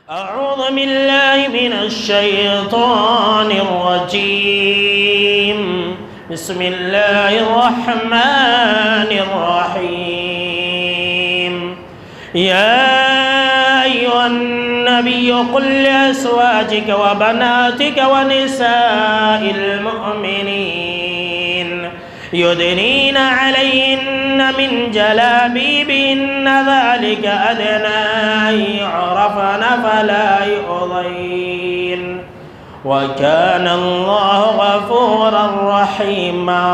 أعوذ بالله من الشيطان الرجيم. بسم الله الرحمن الرحيم. يا أيها النبي قل لأزواجك وبناتك ونساء المؤمنين يدنين عليهن من جلابيبهن ذلك أدنى أن يعرفن فلا يؤذين وكان الله غفورا رحيما.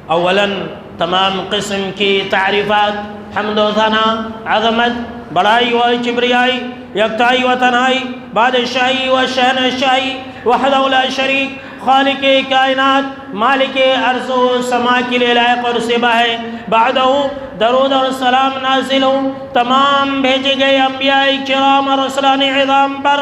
اولاً تمام قسم کی تعریفات، حمد و ثنا، عظمت، بڑائی و کبریائی، یکتائی و تنہائی، بادشاہی و شہنشاہی وحدہ لا شریک، خالق کائنات، مالک ارض و سما کے لیے لائق اور سبا ہے. بعدہ درود اور سلام نازل ہو تمام بھیجے گئے انبیاء کرام اور رسولان عظام پر،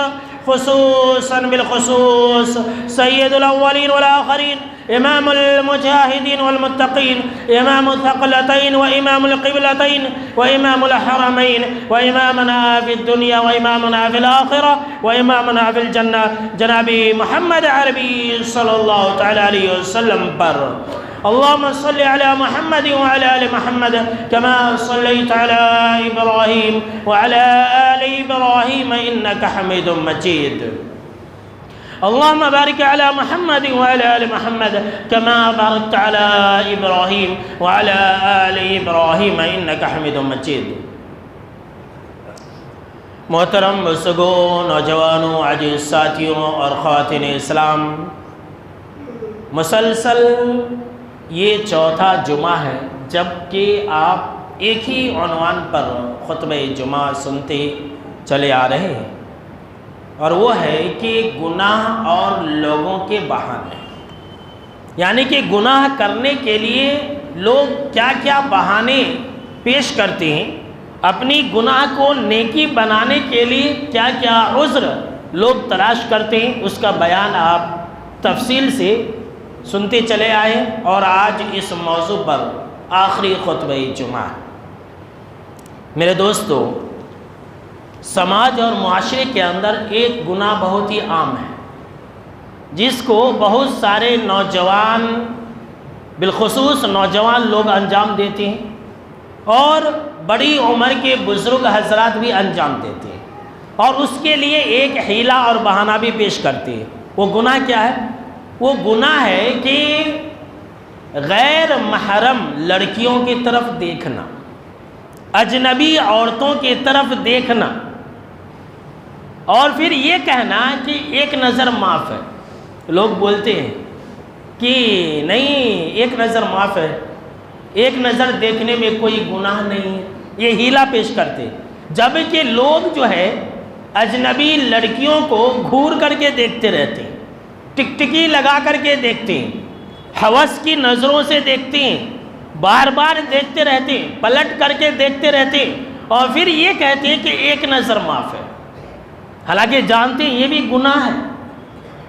خصوصاً بالخصوص سید الاولین والآخرین، امام المجاہدین والمتقین، امام الثقلتین وامام القبلتین وامام الحرمین وامامنا فی الدنیا وامامنا فی الآخرہ وامامنا فی الجنہ جناب محمد عربی صلی اللہ تعالی علیہ وسلم پر. اللهم صل على محمد وعلى آل محمد كما صليت على إبراهيم وعلى آل إبراهيم إنك حميد مجيد. اللهم بارك على محمد وعلى آل محمد كما باركت على إبراهيم وعلى آل إبراهيم إنك حميد مجيد. محترم بزرگوں، نوجوانوں، عزیز ساتھیوں اور خواتین اسلام، مسلسل یہ چوتھا جمعہ ہے جب کہ آپ ایک ہی عنوان پر خطبہ جمعہ سنتے چلے آ رہے ہیں، اور وہ ہے کہ گناہ اور لوگوں کے بہانے. یعنی کہ گناہ کرنے کے لیے لوگ کیا کیا بہانے پیش کرتے ہیں، اپنی گناہ کو نیکی بنانے کے لیے کیا کیا عذر لوگ تلاش کرتے ہیں، اس کا بیان آپ تفصیل سے سنتے چلے آئے. اور آج اس موضوع پر آخری خطبہ جمعہ. میرے دوستو، سماج اور معاشرے کے اندر ایک گناہ بہت ہی عام ہے جس کو بہت سارے نوجوان، بالخصوص نوجوان لوگ انجام دیتے ہیں، اور بڑی عمر کے بزرگ حضرات بھی انجام دیتے ہیں، اور اس کے لیے ایک حیلہ اور بہانہ بھی پیش کرتے ہیں. وہ گناہ کیا ہے؟ وہ گناہ ہے کہ غیر محرم لڑکیوں کی طرف دیکھنا، اجنبی عورتوں کی طرف دیکھنا، اور پھر یہ کہنا کہ ایک نظر معاف ہے. لوگ بولتے ہیں کہ نہیں، ایک نظر معاف ہے، ایک نظر دیکھنے میں کوئی گناہ نہیں ہے. یہ حیلہ پیش کرتے، جبکہ لوگ جو ہے اجنبی لڑکیوں کو گھور کر کے دیکھتے رہتے ہیں، ٹکٹکی لگا کر کے دیکھتے ہیں، ہوس کی نظروں سے دیکھتے ہیں، بار بار دیکھتے رہتے ہیں، پلٹ کر کے دیکھتے رہتے ہیں، اور پھر یہ کہتے ہیں کہ ایک نظر معاف ہے. حالانکہ جانتے ہیں یہ بھی گناہ ہے،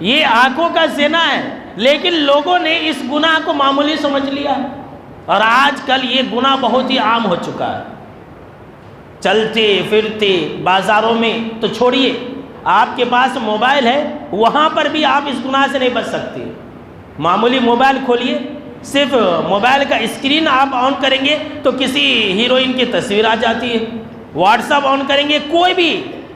یہ آنکھوں کا زنا ہے، لیکن لوگوں نے اس گناہ کو معمولی سمجھ لیا ہے، اور آج کل یہ گناہ بہت ہی عام ہو چکا ہے. چلتے پھرتے بازاروں میں تو چھوڑیے، آپ کے پاس موبائل ہے، وہاں پر بھی آپ اس گناہ سے نہیں بچ سکتے. معمولی موبائل کھولیے، صرف موبائل کا اسکرین آپ آن کریں گے تو کسی ہیروئن کی تصویر آ جاتی ہے. واٹس ایپ آن کریں گے، کوئی بھی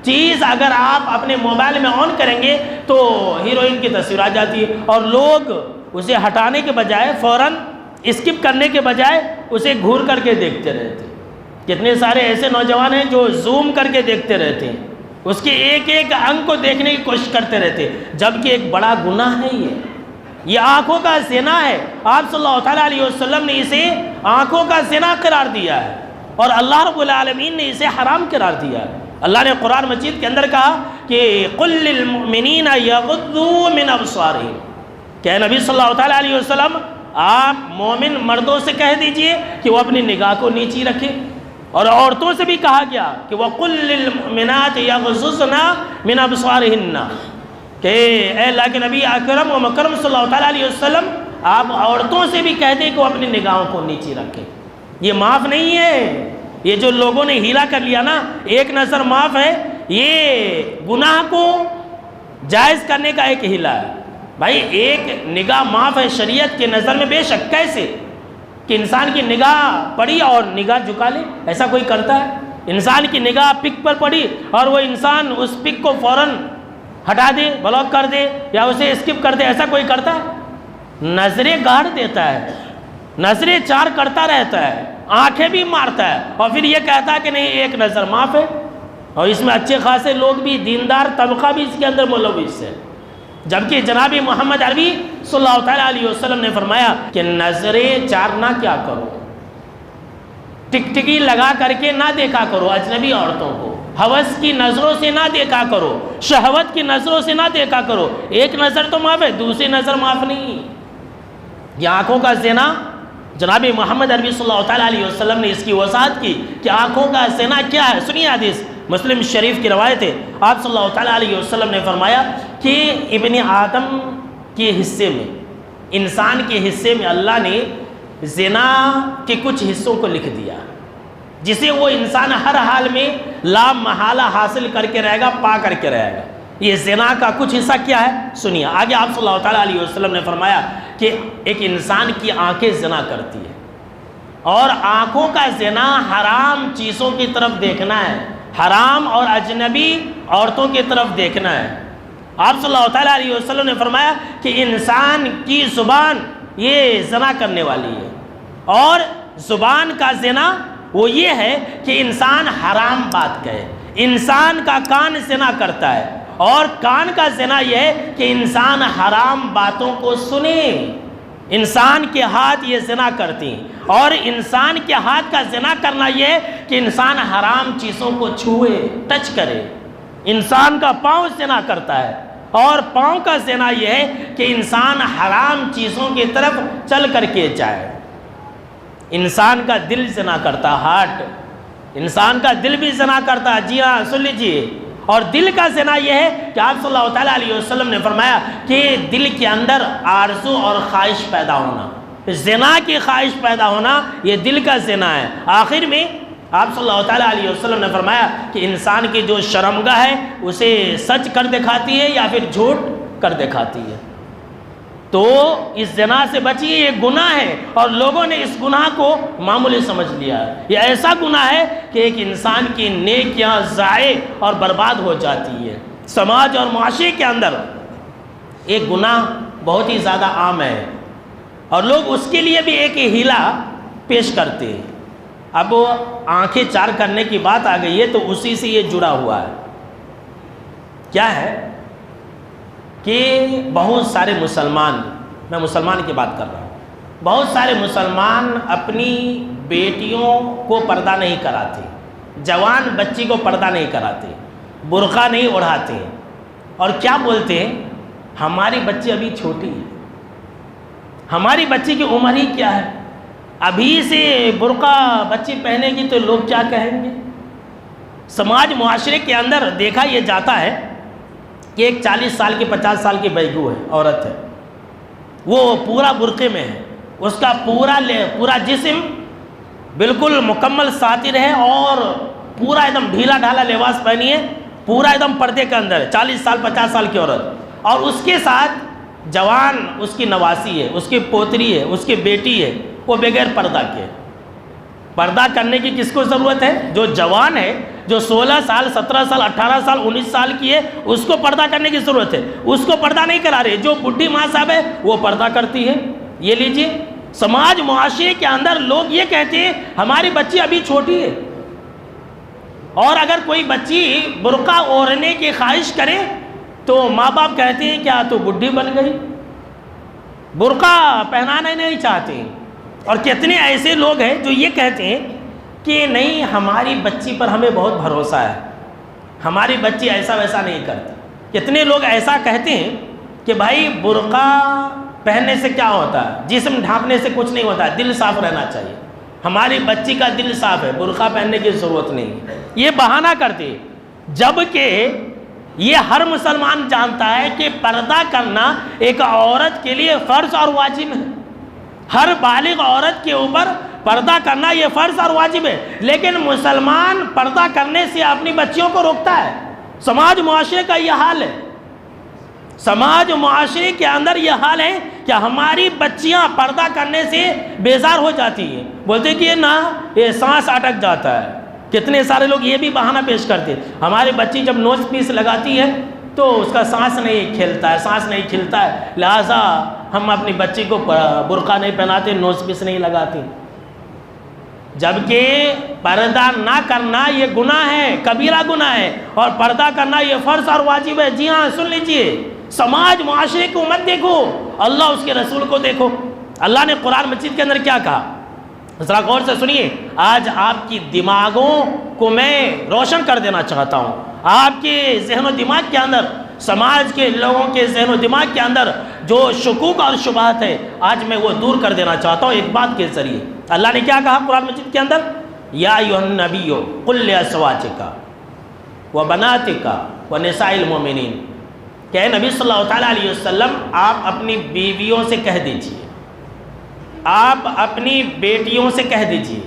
چیز اگر آپ اپنے موبائل میں آن کریں گے تو ہیروئن کی تصویر آ جاتی ہے، اور لوگ اسے ہٹانے کے بجائے، فوراً اسکپ کرنے کے بجائے اسے گھور کر کے دیکھتے رہتے ہیں. کتنے سارے ایسے نوجوان ہیں جو زوم کر کے دیکھتے رہتے ہیں، اس کے ایک ایک انگ کو دیکھنے کی کوشش کرتے رہتے ہیں، جبکہ ایک بڑا گناہ ہے. یہ آنکھوں کا زنا ہے. آپ صلی اللہ تعالیٰ علیہ وسلم نے اسے آنکھوں کا زنا قرار دیا ہے، اور اللہ رب العالمین نے اسے حرام قرار دیا ہے. اللہ نے قرآن مجید کے اندر کہا کہ قُلْ لِلْمُؤْمِنِينَ يَغُضُّوا مِنْ أَبْصَارِهِمْ، کہ نبی صلی اللہ تعالیٰ علیہ وسلم آپ مومن مردوں سے کہہ دیجئے کہ وہ اپنی نگاہ کو نیچی رکھیں. اور عورتوں سے بھی کہا گیا کہ وَقُلْ لِلْمُؤْمِنَاتِ يَغْضُضْنَ مِنْ أَبْصَارِهِنَّ، کہ اے اللہ کے نبی اکرم و مکرم صلی اللہ تعالیٰ علیہ وسلم، آپ عورتوں سے بھی کہہ دیں کہ وہ اپنی نگاہوں کو نیچی رکھیں. یہ معاف نہیں ہے، یہ جو لوگوں نے ہیلا کر لیا نا، ایک نظر معاف ہے، یہ گناہ کو جائز کرنے کا ایک ہیلا ہے۔ بھائی ایک نگاہ معاف ہے شریعت کے نظر میں، بے شک، کیسے کہ انسان کی نگاہ پڑی اور نگاہ جھکا لے؟ ایسا کوئی کرتا ہے؟ انسان کی نگاہ پک پر پڑی اور وہ انسان اس پک کو فوراً ہٹا دے، بلاک کر دے یا اسے اسکپ کر دے، ایسا کوئی کرتا ہے؟ نظریں گاڑ دیتا ہے، نظریں چار کرتا رہتا ہے، آنکھیں بھی مارتا ہے، اور پھر یہ کہتا ہے کہ نہیں ایک نظر معاف ہے، اور اس میں اچھے خاصے لوگ بھی، دیندار طبقہ بھی اس کے اندر ملوث ہے۔ جبکہ جناب محمد عربی صلی اللہ تعالیٰ علیہ وسلم نے فرمایا کہ نظریں چار نہ کیا کرو، ٹکٹکی لگا کر کے نہ دیکھا کرو اجنبی عورتوں کو، ہوس کی نظروں سے نہ دیکھا کرو، شہوت کی نظروں سے نہ دیکھا کرو۔ ایک نظر تو معاف ہے، دوسری نظر معاف نہیں۔ یہ آنکھوں کا زنا، جناب محمد عربی صلی اللہ تعالیٰ علیہ وسلم نے اس کی وضاحت کی کہ آنکھوں کا زنا کیا ہے۔ سنیے حدیث، مسلم شریف کی روایت ہے، آپ صلی اللہ تعالیٰ علیہ وسلم نے فرمایا کہ ابن آدم کے حصے میں، انسان کے حصے میں اللہ نے زنا کے کچھ حصوں کو لکھ دیا، جسے وہ انسان ہر حال میں لا محالہ حاصل کر کے رہے گا، پا کر کے رہے گا۔ یہ زنا کا کچھ حصہ کیا ہے؟ سنیے آگے آپ صلی اللہ تعالیٰ علیہ وسلم نے فرمایا کہ ایک انسان کی آنکھیں زنا کرتی ہے، اور آنکھوں کا زنا حرام چیزوں کی طرف دیکھنا ہے، حرام اور اجنبی عورتوں کی طرف دیکھنا ہے۔ آپ صلی اللہ تعالیٰ علیہ وسلم نے فرمایا کہ انسان کی زبان یہ زنا کرنے والی ہے، اور زبان کا زنا وہ یہ ہے کہ انسان حرام بات کہے۔ انسان کا کان زنا کرتا ہے، اور کان کا زنا یہ ہے کہ انسان حرام باتوں کو سنے۔ انسان کے ہاتھ یہ زنا کرتی ہیں، اور انسان کے ہاتھ کا زنا کرنا یہ ہے کہ انسان حرام چیزوں کو چھوئے، ٹچ کرے۔ انسان کا پاؤں زنا کرتا ہے، اور پاؤں کا زنا یہ ہے کہ انسان حرام چیزوں کی طرف چل کر کے جائے۔ انسان کا دل زنا کرتا، ہارٹ، انسان کا دل بھی زنا کرتا ہے۔ جی ہاں، سن لیجیے، اور دل کا زنا یہ ہے کہ آپ صلی اللہ تعالیٰ علیہ وسلم نے فرمایا کہ دل کے اندر آرزو اور خواہش پیدا ہونا، زنا کی خواہش پیدا ہونا، یہ دل کا زنا ہے۔ آخر میں آپ صلی اللہ تعالیٰ علیہ وسلم نے فرمایا کہ انسان کی جو شرمگاہ ہے اسے سچ کر دکھاتی ہے یا پھر جھوٹ کر دکھاتی ہے۔ تو اس زنا سے بچیے، یہ گناہ ہے، اور لوگوں نے اس گناہ کو معمولی سمجھ لیا ہے۔ یہ ایسا گناہ ہے کہ ایک انسان کی نیکیاں ضائع اور برباد ہو جاتی ہے۔ سماج اور معاشرے کے اندر ایک گناہ بہت ہی زیادہ عام ہے، اور لوگ اس کے لیے بھی ایک ہیلا پیش کرتے ہیں۔ اب آنکھیں چار کرنے کی بات آ گئی ہے تو اسی سے یہ جڑا ہوا ہے۔ کیا ہے کہ بہت سارے مسلمان، میں مسلمان کی بات کر رہا ہوں، بہت سارے مسلمان اپنی بیٹیوں کو پردہ نہیں کراتے، جوان بچی کو پردہ نہیں کراتے، برقع نہیں اڑھاتے، اور کیا بولتے ہیں؟ ہماری بچی ابھی چھوٹی ہے، ہماری بچی کی عمر ہی کیا ہے، ابھی سے برقع بچی پہنے گی تو لوگ کیا کہیں گے؟ سماج معاشرے کے اندر دیکھا یہ جاتا ہے کہ ایک 40 سال کی 50 سال کی بیگو ہے، عورت ہے، وہ پورا برقعے میں ہے، اس کا پورا جسم بالکل مکمل ساتر ہے، اور پورا ایک دم ڈھیلا ڈھالا لباس پہنی ہے، پورا ایک دم پردے کے اندر ہے، 40 سال 50 سال کی عورت، اور اس کے ساتھ جوان اس کی نواسی ہے، اس کی پوتری ہے، اس کی بیٹی ہے، وہ بغیر پردہ کے۔ پردہ کرنے کی کس کو ضرورت ہے؟ جو جوان ہے، جو 16 سال 17 سال 18 سال 19 سال کی ہے، اس کو پردہ کرنے کی ضرورت ہے، اس کو پردہ نہیں کرا رہے۔ جو بڈھی ماں صاحب ہے وہ پردہ کرتی ہے۔ یہ لیجئے، سماج معاشرے کے اندر لوگ یہ کہتے ہیں ہماری بچی ابھی چھوٹی ہے، اور اگر کوئی بچی برقع اوڑھنے کی خواہش کرے تو ماں باپ کہتے ہیں کیا تو بڈھی بن گئی، برقع پہنانا نہیں چاہتے۔ اور کتنے ایسے لوگ ہیں جو یہ کہتے ہیں کہ نہیں ہماری بچی پر ہمیں بہت بھروسہ ہے، ہماری بچی ایسا ویسا نہیں کرتی۔ کتنے لوگ ایسا کہتے ہیں کہ بھائی برقع پہننے سے کیا ہوتا ہے، جسم ڈھانپنے سے کچھ نہیں ہوتا ہے، دل صاف رہنا چاہیے، ہماری بچی کا دل صاف ہے، برقع پہننے کی ضرورت نہیں۔ یہ بہانہ کرتے، جبکہ یہ ہر مسلمان جانتا ہے کہ پردہ کرنا ایک عورت کے لیے فرض اور واجب ہے۔ ہر بالغ عورت کے اوپر پردہ کرنا یہ فرض اور واجب ہے، لیکن مسلمان پردہ کرنے سے اپنی بچیوں کو روکتا ہے۔ سماج معاشرے کا یہ حال ہے، سماج معاشرے کے اندر یہ حال ہے کہ ہماری بچیاں پردہ کرنے سے بیزار ہو جاتی ہیں، بولتے کہ یہ سانس اٹک جاتا ہے۔ کتنے سارے لوگ یہ بھی بہانہ پیش کرتے ہیں، ہماری بچی جب نوز پیس لگاتی ہے تو اس کا سانس نہیں کھلتا ہے، سانس نہیں کھلتا ہے، لہٰذا ہم اپنی بچی کو برقع نہیں پہناتے، نوز پیس نہیں لگاتے۔ جبکہ پردہ نہ کرنا یہ گناہ ہے، کبیرہ گناہ ہے، اور پردہ کرنا یہ فرض اور واجب ہے۔ جی ہاں، سن لیجئے، سماج معاشرے کو مت دیکھو، اللہ اس کے رسول کو دیکھو۔ اللہ نے قرآن مجید کے اندر کیا کہا، ذرا غور سے سنیے۔ آج آپ کی دماغوں کو میں روشن کر دینا چاہتا ہوں، آپ کے ذہن و دماغ کے اندر، سماج کے لوگوں کے ذہن و دماغ کے اندر جو شکوک اور شبہات ہے، آج میں وہ دور کر دینا چاہتا ہوں ایک بات کے ذریعے۔ اللہ نے کیا کہا قرآن مجید کے اندر، یا ایھا النبی قل لازواجک وبناتک ونساء المؤمنین، کہ اے نبی صلی اللہ تعالیٰ علیہ وسلم، آپ اپنی بیویوں سے کہہ دیجئے، آپ اپنی بیٹیوں سے کہہ دیجئے،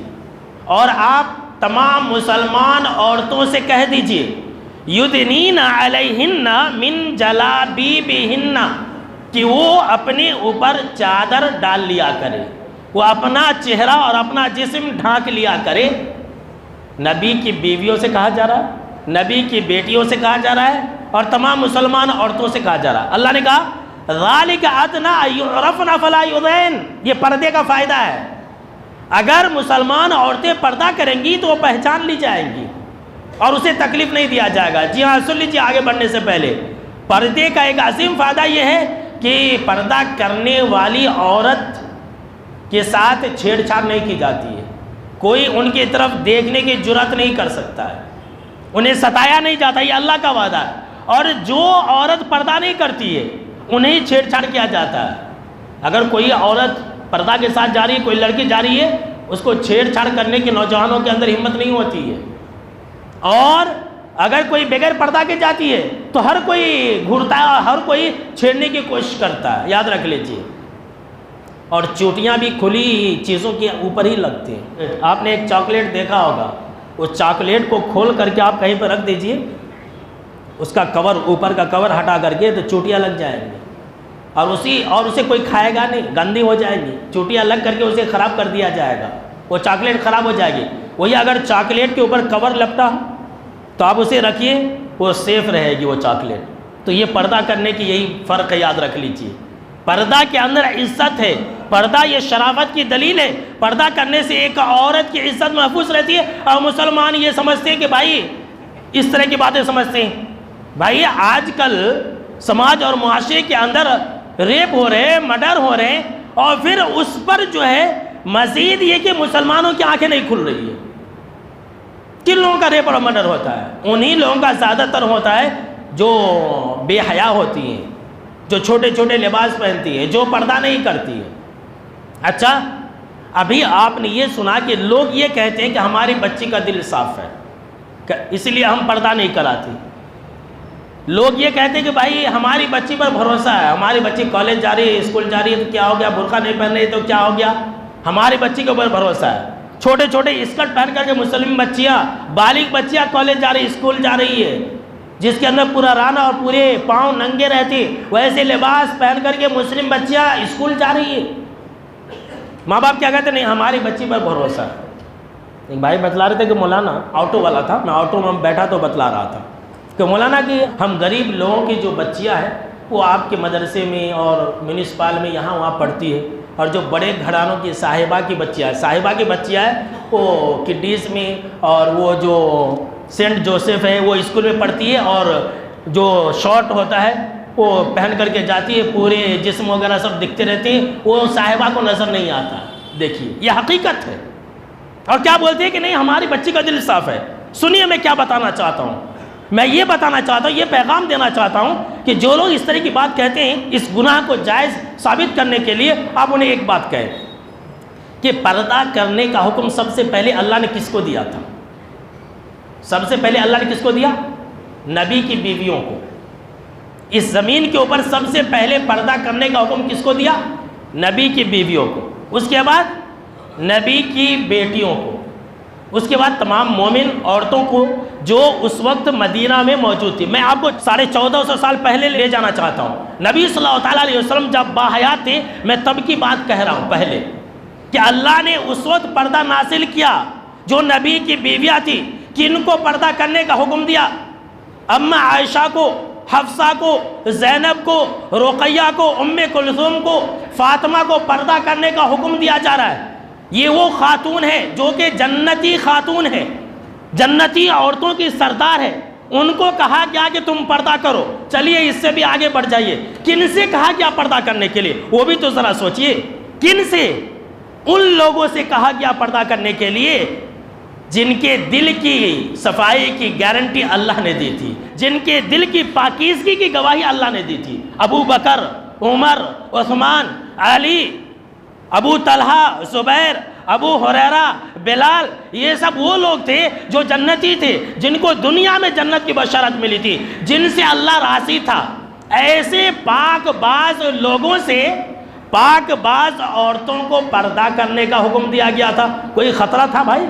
اور آپ تمام مسلمان عورتوں سے کہہ دیجئے، یدنین علیہن من جلابیبہن، کہ وہ اپنے اوپر چادر ڈال لیا کرے، وہ اپنا چہرہ اور اپنا جسم ڈھانک لیا کرے۔ نبی کی بیویوں سے کہا جا رہا ہے، نبی کی بیٹیوں سے کہا جا رہا ہے، اور تمام مسلمان عورتوں سے کہا جا رہا ہے۔ اللہ نے کہا ذالک ادنیٰ ان یعرفن فلا یؤذین، یہ پردے کا فائدہ ہے۔ اگر مسلمان عورتیں پردہ کریں گی تو وہ پہچان لی جائیں گی اور اسے تکلیف نہیں دیا جائے گا۔ جی ہاں، سن لیجیے، آگے بڑھنے سے پہلے پردے کا ایک عظیم فائدہ یہ ہے کہ پردہ کرنے والی عورت کے ساتھ چھیڑ چھاڑ نہیں کی جاتی ہے، کوئی ان کی طرف دیکھنے کی جرات نہیں کر سکتا ہے، انہیں ستایا نہیں جاتا، یہ اللہ کا وعدہ ہے۔ اور جو عورت پردہ نہیں کرتی ہے انہیں چھیڑ چھاڑ کیا جاتا ہے۔ اگر کوئی عورت پردہ کے ساتھ جا رہی ہے، کوئی لڑکی جا رہی ہے، اس کو چھیڑ چھاڑ کرنے کے نوجوانوں کے اندر ہمت نہیں ہوتی ہے، اور اگر کوئی بغیر پردہ کے جاتی ہے تو ہر کوئی گھورتا ہے اور ہر کوئی چھیڑنے کی کوشش کرتا ہے، یاد رکھ لیجیے۔ اور چوٹیاں بھی کھلی چیزوں کے اوپر ہی لگتی ہیں۔ آپ نے ایک چاکلیٹ دیکھا ہوگا، اس چاکلیٹ کو کھول کر کے آپ کہیں پر رکھ دیجئے، اس کا کور، اوپر کا کور ہٹا کر کے، تو چوٹیاں لگ جائیں گی، اور اسے کوئی کھائے گا نہیں، گندی ہو جائے گی، چوٹیاں لگ کر کے اسے خراب کر دیا جائے گا، وہ چاکلیٹ خراب ہو جائے گی۔ وہی اگر چاکلیٹ کے اوپر کور لپٹا تو آپ اسے رکھیے، وہ سیف رہے گی وہ چاکلیٹ۔ تو یہ پردہ کرنے کی یہی فرق ہے، یاد رکھ لیجیے۔ پردہ کے اندر عزت ہے، پردہ یہ شرافت کی دلیل ہے، پردہ کرنے سے ایک عورت کی عزت محفوظ رہتی ہے۔ اور مسلمان یہ سمجھتے ہیں کہ بھائی اس طرح کی باتیں سمجھتے ہیں، بھائی آج کل سماج اور معاشرے کے اندر ریپ ہو رہے ہیں، مرڈر ہو رہے ہیں، اور پھر اس پر جو ہے مزید یہ کہ مسلمانوں کی آنکھیں نہیں کھل رہی ہے۔ کن لوگوں کا ریپ اور مرڈر ہوتا ہے؟ انہی لوگوں کا زیادہ تر ہوتا ہے جو بے حیا ہوتی ہیں، جو چھوٹے چھوٹے لباس پہنتی ہیں، جو پردہ نہیں کرتی ہے۔ اچھا، ابھی آپ نے یہ سنا کہ لوگ یہ کہتے ہیں کہ ہماری بچی کا دل صاف ہے، اس لیے ہم پردہ نہیں کراتی۔ لوگ یہ کہتے ہیں کہ بھائی ہماری بچی پر بھروسہ ہے، ہماری بچی کالج جا رہی ہے، اسکول جا رہی ہے تو کیا ہو گیا، برقع نہیں پہن رہی تو کیا ہو گیا، ہماری بچی کے اوپر بھروسہ ہے۔ چھوٹے چھوٹے اسکرٹ پہن کر کے مسلم بچیاں، بالغ بچیاں کالج جا رہی، اسکول جا رہی ہے، جس کے اندر پورا رانا اور پورے پاؤں ننگے رہتے، ویسے لباس پہن کر کے مسلم بچیاں اسکول جا رہی ہے۔ ماں باپ کیا کہتے ہیں؟ نہیں، ہماری بچی پر بھروسہ ہے۔ ایک بھائی بتلا رہے تھے کہ مولانا، آٹو والا تھا، میں آٹو میں بیٹھا تو بتلا رہا تھا کہ مولانا کہ ہم غریب لوگوں کی جو بچیاں ہیں وہ آپ کے مدرسے میں اور میونسپل میں یہاں وہاں پڑھتی ہے، اور جو بڑے گھرانوں کی صاحبہ کی بچیاں ہیں وہ کڈیز میں اور وہ جو سینٹ جوسف ہے وہ اسکول میں پڑھتی ہے، اور جو شارٹ ہوتا ہے وہ پہن کر کے جاتی ہے، پورے جسم وغیرہ سب دکھتے رہتے ہیں، وہ صاحبہ کو نظر نہیں آتا۔ دیکھیے یہ حقیقت ہے۔ اور کیا بولتے ہیں کہ نہیں ہماری بچی کا دل صاف ہے۔ سنیے میں کیا بتانا چاہتا ہوں، میں یہ بتانا چاہتا ہوں، یہ پیغام دینا چاہتا ہوں کہ جو لوگ اس طرح کی بات کہتے ہیں، اس گناہ کو جائز ثابت کرنے کے لیے آپ انہیں ایک بات کہیں کہ پردہ کرنے کا حکم سب سے پہلے اللہ نے کس کو دیا تھا؟ سب سے پہلے اللہ نے کس کو دیا؟ نبی کی بیویوں کو۔ اس زمین کے اوپر سب سے پہلے پردہ کرنے کا حکم کس کو دیا؟ نبی کی بیویوں کو۔ اس کے بعد نبی کی بیٹیوں کو، اس کے بعد تمام مومن عورتوں کو جو اس وقت مدینہ میں موجود تھی. میں آپ کو 1450 سال پہلے لے جانا چاہتا ہوں. نبی صلی اللہ تعالیٰ علیہ وسلم جب باحیات تھے، میں تب کی بات کہہ رہا ہوں پہلے، کہ اللہ نے اس وقت پردہ نازل کیا. جو نبی کی بیویاں تھی، کن کو پردہ کرنے کا حکم دیا؟ اما عائشہ کو، حفصہ کو، زینب کو، رقیہ کو، ام کلثوم کو، فاطمہ کو پردہ کرنے کا حکم دیا جا رہا ہے. یہ وہ خاتون ہے جو کہ جنتی خاتون ہے، جنتی عورتوں کی سردار ہے. ان کو کہا گیا کہ تم پردہ کرو. چلیے اس سے بھی آگے بڑھ جائیے. کن سے کہا گیا پردہ کرنے کے لیے؟ وہ بھی تو ذرا سوچئے. کن سے؟ ان لوگوں سے کہا گیا پردہ کرنے کے لیے جن کے دل کی صفائی کی گارنٹی اللہ نے دی تھی، جن کے دل کی پاکیزگی کی گواہی اللہ نے دی تھی. ابو بکر، عمر، عثمان، علی، ابو طلحہ، زبیر، ابو ہریرہ، بلال، یہ سب وہ لوگ تھے جو جنتی تھے، جن کو دنیا میں جنت کی بشارت ملی تھی، جن سے اللہ راضی تھا. ایسے پاک باز لوگوں سے پاک باز عورتوں کو پردہ کرنے کا حکم دیا گیا تھا. کوئی خطرہ تھا بھائی؟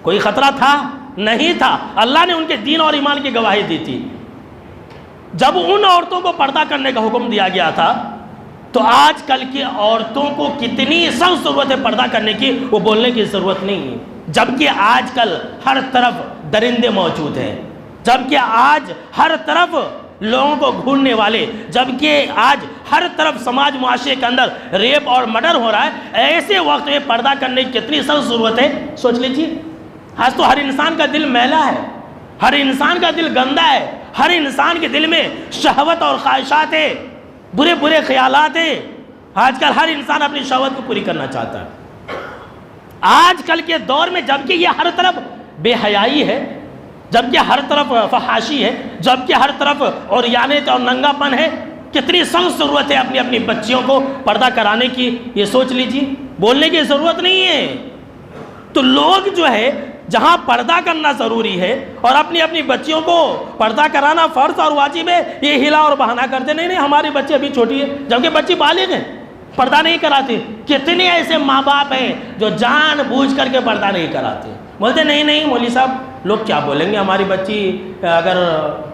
کوئی خطرہ تھا؟ نہیں تھا. اللہ نے ان کے دین اور ایمان کی گواہی دی تھی. جب ان عورتوں کو پردہ کرنے کا حکم دیا گیا تھا تو آج کل کی عورتوں کو کتنی سخت ضرورت ہے پردہ کرنے کی، وہ بولنے کی ضرورت نہیں ہے. جبکہ آج کل ہر طرف درندے موجود ہیں، جبکہ آج ہر طرف لوگوں کو گھورنے والے، جبکہ آج ہر طرف سماج معاشرے کے اندر ریپ اور مرڈر ہو رہا ہے، ایسے وقت میں پردہ کرنے کی کتنی سخت ضرورت ہے سوچ لیجیے. آج تو ہر انسان کا دل میلا ہے، ہر انسان کا دل گندا ہے، ہر انسان کے دل میں شہوت اور خواہشات ہے، برے برے خیالات ہیں. آج کل ہر انسان اپنی شہوت کو پوری کرنا چاہتا ہے. آج کل کے دور میں جبکہ یہ ہر طرف بے حیائی ہے، جبکہ ہر طرف فحاشی ہے، جبکہ ہر طرف عریانیت اور ننگا پن ہے، کتنی سخت ضرورت ہے اپنی اپنی بچیوں کو پردہ کرانے کی. یہ سوچ لیجیے. بولنے کی ضرورت نہیں ہے. تو لوگ جو ہے جہاں پردہ کرنا ضروری ہے اور اپنی اپنی بچیوں کو پردہ کرانا فرض اور واجب ہے، یہ ہلا اور بہانہ کرتے نہیں ہماری بچی ابھی چھوٹی ہے، جبکہ بچی بالغ ہے، پردہ نہیں کراتے. کتنے ایسے ماں باپ ہیں جو جان بوجھ کر کے پردہ نہیں کراتے، بولتے نہیں مولوی صاحب لوگ کیا بولیں گے، ہماری بچی اگر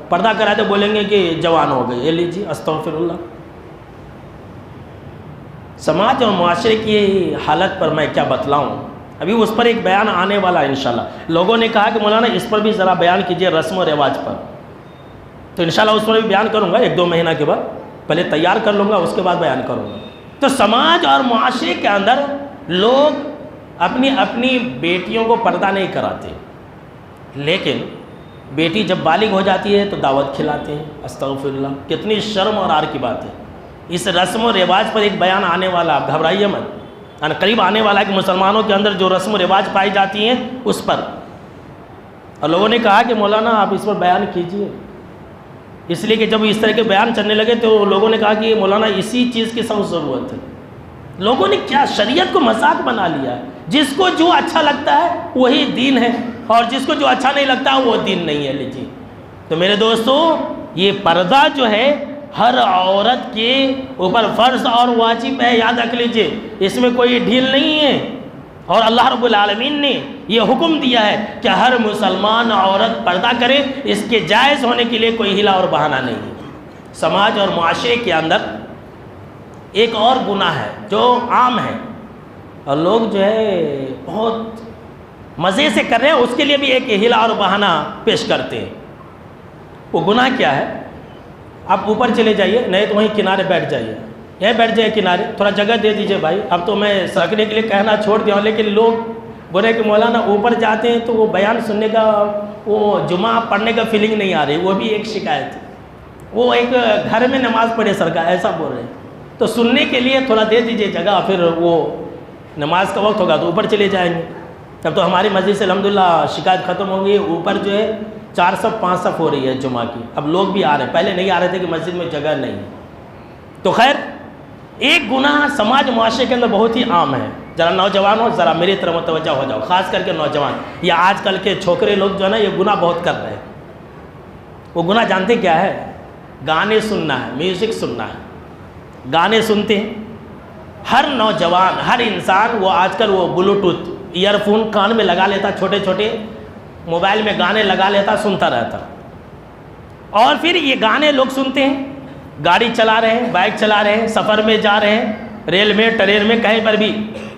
پردہ کراتے بولیں گے کہ جوان ہو گئی. یہ لیجیے، استغفر اللہ. سماج اور معاشرے کی حالت پر میں کیا بتلاؤں. ابھی اس پر ایک بیان آنے والا ہے انشاءاللہ. لوگوں نے کہا کہ مولانا اس پر بھی ذرا بیان کیجئے رسم و رواج پر، تو انشاءاللہ اس پر بھی بیان کروں گا 1-2 مہینہ کے بعد. پہلے تیار کر لوں گا، اس کے بعد بیان کروں گا. تو سماج اور معاشرے کے اندر لوگ اپنی اپنی بیٹیوں کو پردہ نہیں کراتے، لیکن بیٹی جب بالغ ہو جاتی ہے تو دعوت کھلاتے ہیں. استغفر اللہ. کتنی شرم اور عار کی بات ہے. اس رسم و رواج پر ایک بیان آنے والا، آپ گھبرائیے مت، قریب آنے والا ہے کہ مسلمانوں کے اندر جو رسم و رواج پائی جاتی ہیں اس پر. اور لوگوں نے کہا کہ مولانا آپ اس پر بیان کیجئے، اس لیے کہ جب اس طرح کے بیان چلنے لگے تو لوگوں نے کہا کہ مولانا اسی چیز کی سخت ضرورت ہے. لوگوں نے کیا شریعت کو مذاق بنا لیا ہے. جس کو جو اچھا لگتا ہے وہی دین ہے، اور جس کو جو اچھا نہیں لگتا وہ دین نہیں ہے. لیجیے. تو میرے دوستو، یہ پردہ جو ہے ہر عورت کے اوپر فرض اور واجب ہے. یاد رکھ لیجئے، اس میں کوئی ڈھیل نہیں ہے. اور اللہ رب العالمین نے یہ حکم دیا ہے کہ ہر مسلمان عورت پردہ کرے. اس کے جائز ہونے کے لیے کوئی ہلا اور بہانہ نہیں ہے. سماج اور معاشرے کے اندر ایک اور گناہ ہے جو عام ہے اور لوگ جو ہے بہت مزے سے کر رہے ہیں، اس کے لیے بھی ایک ہلا اور بہانہ پیش کرتے ہیں. وہ گناہ کیا ہے؟ آپ اوپر چلے جائیے، نہیں تو وہیں کنارے بیٹھ جائیے. یہ بیٹھ جائے کنارے، تھوڑا جگہ دے دیجئے بھائی. اب تو میں سرکنے کے لیے کہنا چھوڑ دیا ہوں، لیکن لوگ بولے کہ مولانا اوپر جاتے ہیں تو وہ بیان سننے کا، وہ جمعہ پڑھنے کا فیلنگ نہیں آ رہی. وہ بھی ایک شکایت ہے. وہ ایک گھر میں نماز پڑھے سرکار ایسا بول رہے ہیں. تو سننے کے لیے تھوڑا دے دیجئے جگہ، پھر وہ نماز کا وقت ہوگا تو اوپر چلے جائیں گے. تب تو ہماری مسجد سے الحمدللہ شکایت ختم ہو گئی. اوپر جو ہے 4 صف 5 صف ہو رہی ہے جمعہ کی. اب لوگ بھی آ رہے ہیں، پہلے نہیں آ رہے تھے کہ مسجد میں جگہ نہیں. تو خیر، ایک گناہ سماج معاشرے کے اندر بہت ہی عام ہے. ذرا نوجوانوں ذرا میری طرف متوجہ ہو جاؤ، خاص کر کے نوجوان. یہ آج کل کے چھوکرے لوگ جو ہے نا یہ گناہ بہت کر رہے ہیں. وہ گناہ جانتے کیا ہے؟ گانے سننا ہے، میوزک سننا ہے. گانے سنتے ہیں، ہر نوجوان، ہر انسان وہ آج کل وہ بلوٹوتھ ایئر فون کان میں لگا لیتا، چھوٹے چھوٹے موبائل میں گانے لگا لیتا، سنتا رہتا، اور پھر یہ گانے لوگ سنتے ہیں، گاڑی چلا رہے ہیں، بائک چلا رہے ہیں، سفر میں جا رہے ہیں، ریل میں، ٹرین میں، کہیں پر بھی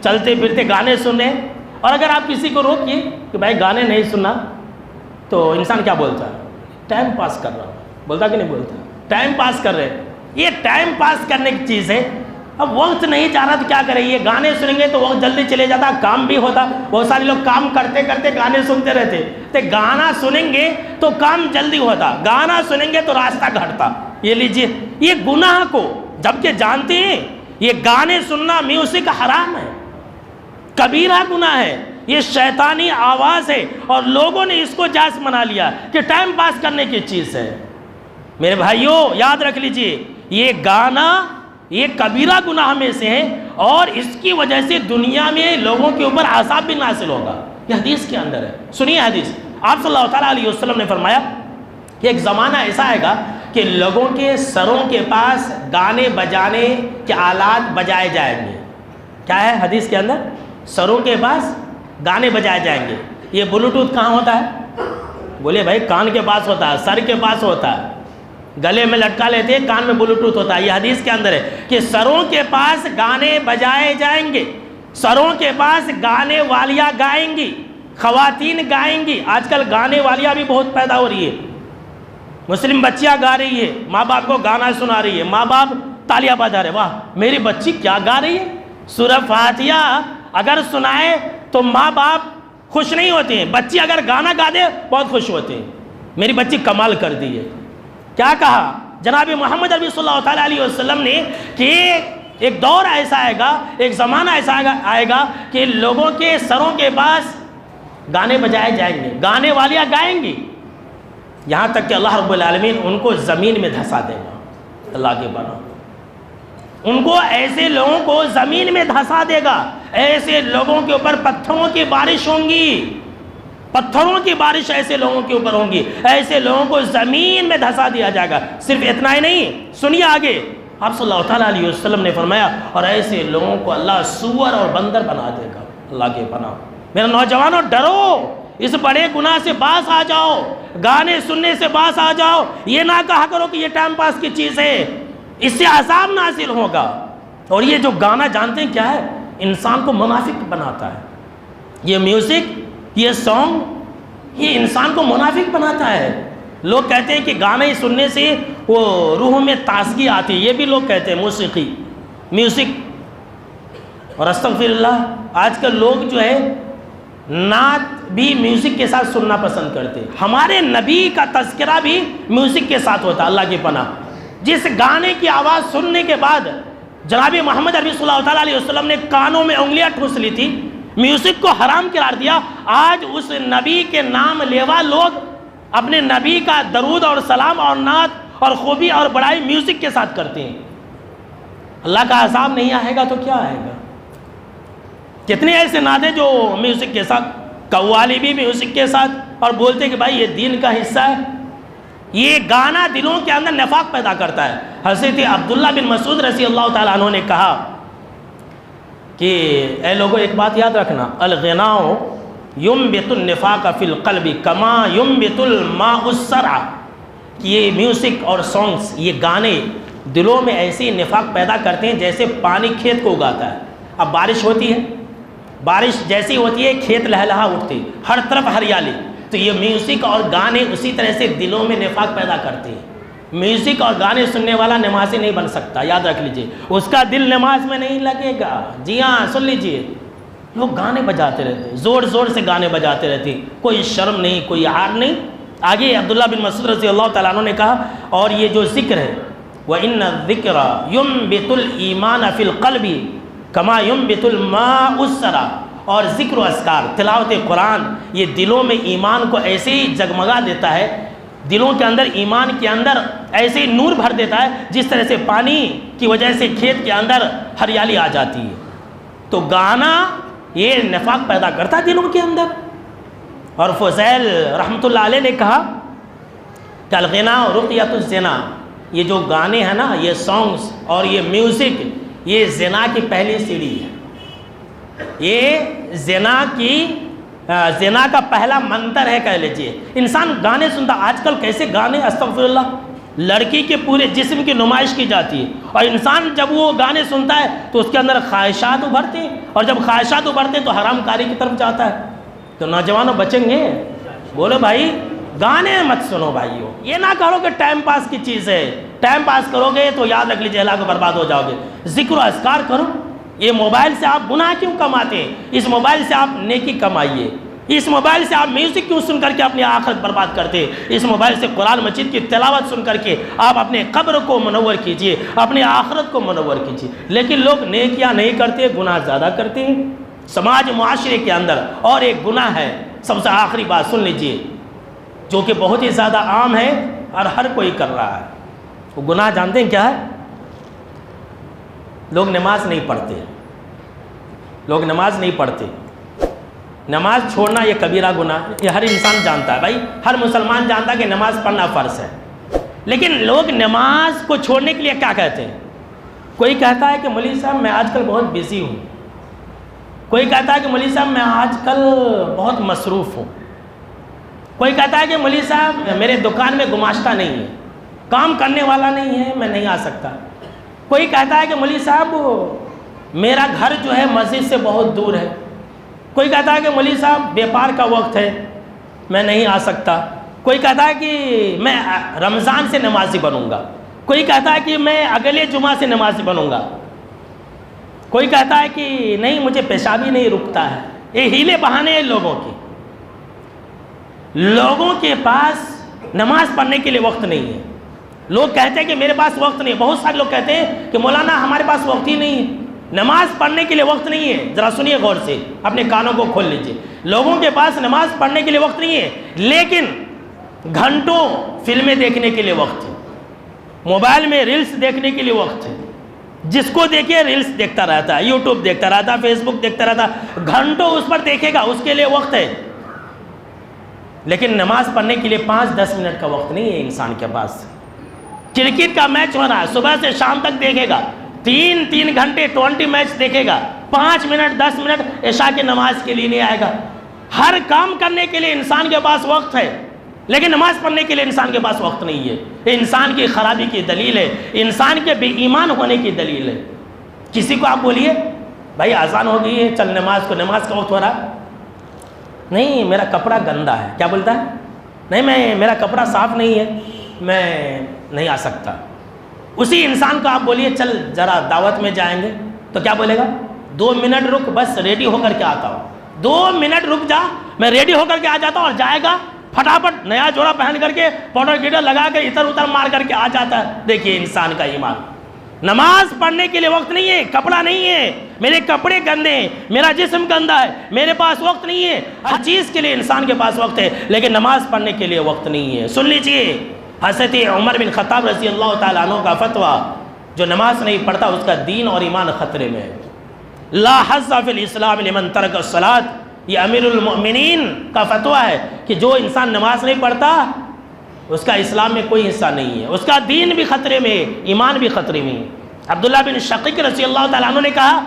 چلتے پھرتے گانے سن رہے ہیں. اور اگر آپ کسی کو روکیے کہ بھائی گانے نہیں سننا، تو انسان کیا بولتا ہے؟ ٹائم پاس کر رہا، بولتا کہ نہیں بولتا؟ ٹائم پاس کر رہے. یہ ٹائم پاس کرنے کی چیز ہے. اب وقت نہیں جا رہا تو کیا کریں؟ یہ گانے سنیں گے تو وقت جلدی چلے جاتا، کام بھی ہوتا. بہت سارے لوگ کام کرتے کرتے گانے سنتے رہتے، تو گانا سنیں گے تو کام جلدی ہوتا، گانا سنیں گے تو راستہ گھٹتا. یہ لیجئے، یہ گناہ کو جبکہ جانتے ہیں یہ گانے سننا، میوزک حرام ہے، کبیرہ گناہ ہے، یہ شیطانی آواز ہے، اور لوگوں نے اس کو جائز بنا لیا کہ ٹائم پاس کرنے کی چیز ہے. میرے بھائیوں یاد رکھ لیجئے، یہ گانا یہ کبیرہ گناہ میں سے ہے، اور اس کی وجہ سے دنیا میں لوگوں کے اوپر عذاب بھی نازل ہوگا. یہ حدیث کے اندر ہے. سنیے حدیث. آپ صلی اللہ تعالیٰ علیہ وسلم نے فرمایا کہ ایک زمانہ ایسا آئے گا کہ لوگوں کے سروں کے پاس گانے بجانے کے آلات بجائے جائیں گے. کیا ہے حدیث کے اندر؟ سروں کے پاس گانے بجائے جائیں گے. یہ بلوٹوتھ کہاں ہوتا ہے؟ بولے بھائی کان کے پاس ہوتا ہے، سر کے پاس ہوتا ہے، گلے میں لٹکا لیتے ہیں، کان میں بلوٹوتھ ہوتا ہے. یہ حدیث کے اندر ہے کہ سروں کے پاس گانے بجائے جائیں گے، سروں کے پاس گانے والیاں گائیں گی، خواتین گائیں گی. آج کل گانے والیاں بھی بہت پیدا ہو رہی ہے، مسلم بچیاں گا رہی ہے، ماں باپ کو گانا سنا رہی ہے، ماں باپ تالیاں بجا رہے، واہ میری بچی کیا گا رہی ہے. سورہ فاتحہ اگر سنائے تو ماں باپ خوش نہیں ہوتے ہیں، بچی اگر گانا گا دے بہت خوش ہوتے ہیں، میری بچی کمال کر دی ہے. کیا کہا جناب محمد عربی صلی اللہ تعالیٰ علیہ وسلم نے کہ ایک دور ایسا آئے گا، ایک زمانہ ایسا آئے گا کہ لوگوں کے سروں کے پاس گانے بجائے جائیں گے، گانے والیاں گائیں گی، یہاں تک کہ اللہ رب العالمین ان کو زمین میں دھسا دے گا. اللہ کے بنا ان کو ایسے لوگوں کو زمین میں دھسا دے گا، ایسے لوگوں کے اوپر پتھروں کی بارش ہوں گی، پتھروں کی بارش ایسے لوگوں کے اوپر ہوں گی، ایسے لوگوں کو زمین میں دھسا دیا جائے گا. صرف اتنا ہی نہیں، سنیے آگے. آپ صلی اللہ تعالیٰ علیہ وسلم نے فرمایا اور ایسے لوگوں کو اللہ سور اور بندر بنا دے گا. اللہ کے پناہ. میرے نوجوانوں ڈرو، اس بڑے گناہ سے باز آ جاؤ، گانے سننے سے باز آ جاؤ. یہ نہ کہا کرو کہ یہ ٹائم پاس کی چیز ہے، اس سے عذاب نازل ہوگا. اور یہ جو گانا جانتے ہیں کیا ہے؟ انسان کو منافق بناتا ہے. یہ میوزک، یہ سانگ، یہ انسان کو منافق بناتا ہے. لوگ کہتے ہیں کہ گانے سننے سے وہ روح میں تازگی آتی ہے، یہ بھی لوگ کہتے ہیں موسیقی، میوزک. اور استغفر اللہ، آج کل لوگ جو ہے نعت بھی میوزک کے ساتھ سننا پسند کرتے ہیں. ہمارے نبی کا تذکرہ بھی میوزک کے ساتھ ہوتا ہے. اللہ کی پناہ. جس گانے کی آواز سننے کے بعد جناب محمد عربی صلی اللہ تعالیٰ علیہ وسلم نے کانوں میں انگلیاں ٹھوس لی تھی، میوزک کو حرام قرار دیا. آج اس نبی کے نام لیوا لوگ اپنے نبی کا درود اور سلام اور نعت اور خوبی اور بڑائی میوزک کے ساتھ کرتے ہیں. اللہ کا عذاب نہیں آئے گا تو کیا آئے گا؟ کتنے ایسے نعتیں جو میوزک کے ساتھ، قوالی بھی میوزک کے ساتھ، اور بولتے کہ بھائی یہ دین کا حصہ ہے. یہ گانا دلوں کے اندر نفاق پیدا کرتا ہے. حضرت عبداللہ بن مسعود رضی اللہ تعالیٰ عنہ نے کہا کہ اے لوگوں ایک بات یاد رکھنا، الغناء ينبت النفاق فی القلب کما ينبت الماء الزرع. یہ میوزک اور سانگز، یہ گانے دلوں میں ایسی نفاق پیدا کرتے ہیں جیسے پانی کھیت کو اگاتا ہے. اب بارش ہوتی ہے، بارش جیسی ہوتی ہے کھیت لہلہا اٹھتے، ہر طرف ہریالی. تو یہ میوزک اور گانے اسی طرح سے دلوں میں نفاق پیدا کرتے ہیں. میوزک اور گانے سننے والا نمازی نہیں بن سکتا، یاد رکھ لیجئے، اس کا دل نماز میں نہیں لگے گا. جی ہاں سن لیجئے، لوگ گانے بجاتے رہتے ہیں، زور زور سے گانے بجاتے رہتے ہیں، کوئی شرم نہیں، کوئی عار نہیں. آگے عبداللہ بن مسعود رضی اللہ تعالیٰ عنہ نے کہا اور یہ جو ذکر ہے وَإِنَّ الذِّكْرَ يُنبِتُ الْإِيمَانَ فِي الْقَلْبِ كَمَا يُنبِتُ الْمَاءُ الزَّرْعَ. اور ذکر و اذکار، تلاوت قرآن، یہ دلوں میں ایمان کو ایسے ہی جگمگا دیتا ہے، دلوں کے اندر ایمان کے اندر ایسے ہی نور بھر دیتا ہے جس طرح سے پانی کی وجہ سے کھیت کے اندر ہریالی آ جاتی ہے. تو گانا یہ نفاق پیدا کرتا ہے دلوں کے اندر. اور فضیل رحمۃ اللہ علیہ نے کہا کہ الغنا رقیۃ الزنا، یہ جو گانے ہیں نا، یہ سانگز اور یہ میوزک، یہ زنا کی پہلی سیڑھی ہے، یہ زنا کا پہلا منتر ہے کہہ لیجئے۔ انسان گانے سنتا، آج کل کیسے گانے، استغفر اللہ، لڑکی کے پورے جسم کی نمائش کی جاتی ہے، اور انسان جب وہ گانے سنتا ہے تو اس کے اندر خواہشات ابھرتے ہیں، اور جب خواہشات ابھرتے ہیں تو حرام کاری کی طرف جاتا ہے۔ تو نوجوانوں بچیں گے؟ بولو بھائی گانے مت سنو بھائیو، یہ نہ کرو کہ ٹائم پاس کی چیز ہے، ٹائم پاس کرو گے تو یاد رکھ لیجیے ہلاک برباد ہو جاؤ گے۔ ذکر و اذکار کرو، یہ موبائل سے آپ گناہ کیوں کماتے ہیں؟ اس موبائل سے آپ نیکی کمائیے، اس موبائل سے آپ میوزک کیوں سن کر کے اپنی آخرت برباد کرتے ہیں؟ اس موبائل سے قرآن مجید کی تلاوت سن کر کے آپ اپنے قبر کو منور کیجئے، اپنی آخرت کو منور کیجئے۔ لیکن لوگ نیکیاں نہیں کرتے، گناہ زیادہ کرتے ہیں سماج معاشرے کے اندر۔ اور ایک گناہ ہے، سب سے آخری بات سن لیجئے، جو کہ بہت ہی زیادہ عام ہے اور ہر کوئی کر رہا ہے۔ وہ گناہ جانتے ہیں کیا ہے؟ لوگ نماز نہیں پڑھتے، لوگ نماز نہیں پڑھتے۔ نماز چھوڑنا یہ کبیرہ گناہ، یہ ہر انسان جانتا ہے بھائی، ہر مسلمان جانتا ہے کہ نماز پڑھنا فرض ہے۔ لیکن لوگ نماز کو چھوڑنے کے لیے کیا کہتے ہیں؟ کوئی کہتا ہے کہ مولوی صاحب میں آج کل بہت بزی ہوں، کوئی کہتا ہے کہ مولوی صاحب میں آج کل بہت مصروف ہوں، کوئی کہتا ہے کہ مولوی صاحب میرے دکان میں گماشتہ نہیں ہے، کام کرنے والا نہیں ہے، میں نہیں آ سکتا۔ کوئی کہتا ہے کہ مولوی صاحب میرا گھر جو ہے مسجد سے بہت دور ہے۔ کوئی کہتا ہے کہ مولوی صاحب بیپار کا وقت ہے، میں نہیں آ سکتا۔ کوئی کہتا ہے کہ میں رمضان سے نمازی بنوں گا، کوئی کہتا ہے کہ میں اگلے جمعہ سے نمازی بنوں گا، کوئی کہتا ہے کہ نہیں مجھے پیشابی نہیں رکتا ہے۔ یہ ہیلے بہانے ہیں لوگوں کی، لوگوں کے پاس نماز پڑھنے کے لیے وقت نہیں ہے۔ لوگ کہتے ہیں کہ میرے پاس وقت نہیں ہے، بہت سارے لوگ کہتے ہیں کہ مولانا ہمارے پاس وقت ہی نہیں ہے، نماز پڑھنے کے لیے وقت نہیں ہے۔ ذرا سنیے غور سے، اپنے کانوں کو کھول لیجئے۔ لوگوں کے پاس نماز پڑھنے کے لیے وقت نہیں ہے، لیکن گھنٹوں فلمیں دیکھنے کے لیے وقت ہے، موبائل میں ریلز دیکھنے کے لیے وقت ہے۔ جس کو دیکھے ریلز دیکھتا رہتا ہے، یوٹیوب دیکھتا رہتا ہے، فیس بک دیکھتا رہتا ہے، گھنٹوں اس پر دیکھے گا، اس کے لیے وقت ہے۔ لیکن نماز پڑھنے کے لیے 5-10 منٹ کا وقت نہیں ہے انسان کے پاس۔ کرکٹ کا میچ ہو رہا ہے، صبح سے شام تک دیکھے گا، 3 گھنٹے 20 میچ دیکھے گا، 5 منٹ 10 منٹ عشاء کی نماز کے لیے نہیں آئے گا۔ ہر کام کرنے کے لیے انسان کے پاس وقت ہے، لیکن نماز پڑھنے کے لیے انسان کے پاس وقت نہیں ہے۔ یہ انسان کی خرابی کی دلیل ہے، انسان کے بے ایمان ہونے کی دلیل ہے۔ کسی کو آپ بولیے بھائی اذان ہو گئی ہے، چل نماز کا وقت ہو رہا، نہیں میرا کپڑا گندا ہے، کیا بولتا ہے؟ نہیں میرا کپڑا صاف نہیں ہے، میں نہیں آ سکتا۔ اسی انسان کو آپ بولیے چل ذرا دعوت میں جائیں گے، تو کیا بولے گا؟ 2 منٹ رک، بس ریڈی ہو کر کے آتا ہوں، 2 منٹ رک جا، میں ریڈی ہو کر کے آ جاتا ہوں۔ اور جائے گا پھٹافٹ نیا جوڑا پہن کر کے پاؤڈر گیڈر لگا کے ادھر ادھر مار کر کے آ جاتا ہے۔ دیکھیے انسان کا ایمان۔ نماز پڑھنے کے لیے وقت نہیں ہے، کپڑا نہیں ہے، میرے کپڑے گندے ہیں، میرا جسم گندا ہے، میرے پاس وقت نہیں ہے۔ ہر چیز کے لیے انسان کے پاس وقت ہے، لیکن نماز پڑھنے کے لیے وقت نہیں ہے۔ سن لیجئے حضرت عمر بن خطاب رضی اللہ تعالیٰ عنہ کا فتویٰ، جو نماز نہیں پڑھتا اس کا دین اور ایمان خطرے میں ہے۔ لا حظ فی الاسلام لمن ترک الصلاۃ، یہ امیر المؤمنین کا فتویٰ ہے کہ جو انسان نماز نہیں پڑھتا اس کا اسلام میں کوئی حصہ نہیں ہے، اس کا دین بھی خطرے میں ہے، ایمان بھی خطرے میں ہے۔ عبداللہ بن شقیق رضی اللہ تعالیٰ عنہ نے کہا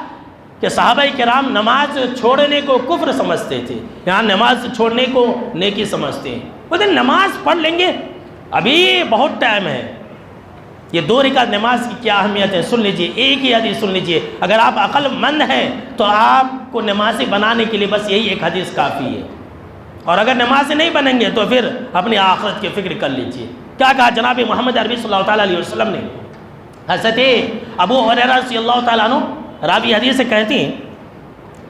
کہ صحابہ کرام نماز چھوڑنے کو کفر سمجھتے تھے، یہاں نماز چھوڑنے کو نیکی سمجھتے ہیں۔ وہ دن نماز پڑھ لیں گے، ابھی بہت ٹائم ہے۔ یہ 2 رکعت نماز کی کیا اہمیت ہے سن لیجئے، ایک ہی حدیث سن لیجئے۔ اگر آپ عقل مند ہیں تو آپ کو نمازی بنانے کے لیے بس یہی ایک حدیث کافی ہے، اور اگر نمازی نہیں بنیں گے تو پھر اپنی آخرت کی فکر کر لیجئے۔ کیا کہا جناب محمد عربی صلی اللہ تعالیٰ علیہ وسلم نے؟ حضرت ابو ہریرہ رضی اللہ تعالیٰ عنہ راوی حدیث سے کہتے ہیں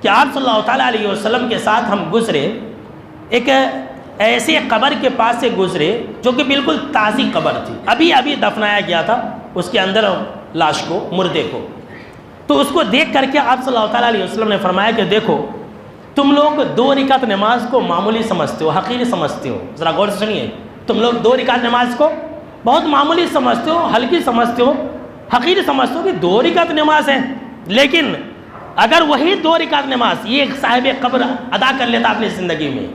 کہ آپ صلی اللہ تعالیٰ علیہ وسلم کے ساتھ ہم گزرے، ایک ایسے قبر کے پاس سے گزرے جو کہ بالکل تازی قبر تھی، ابھی دفنایا گیا تھا اس کے اندر لاش کو، مردے کو۔ تو اس کو دیکھ کر کے آپ صلی اللہ تعالیٰ علیہ وسلم نے فرمایا کہ دیکھو تم لوگ 2 رکعت نماز کو معمولی سمجھتے ہو، حقیر سمجھتے ہو، ذرا غور سے سنیے، تم لوگ 2 رکعت نماز کو بہت معمولی سمجھتے ہو، ہلکی سمجھتے ہو، حقیر سمجھتے ہو کہ 2 رکعت نماز ہے۔ لیکن اگر وہی 2 رکعت نماز یہ صاحب قبر ادا کر لیتا اپنی زندگی میں،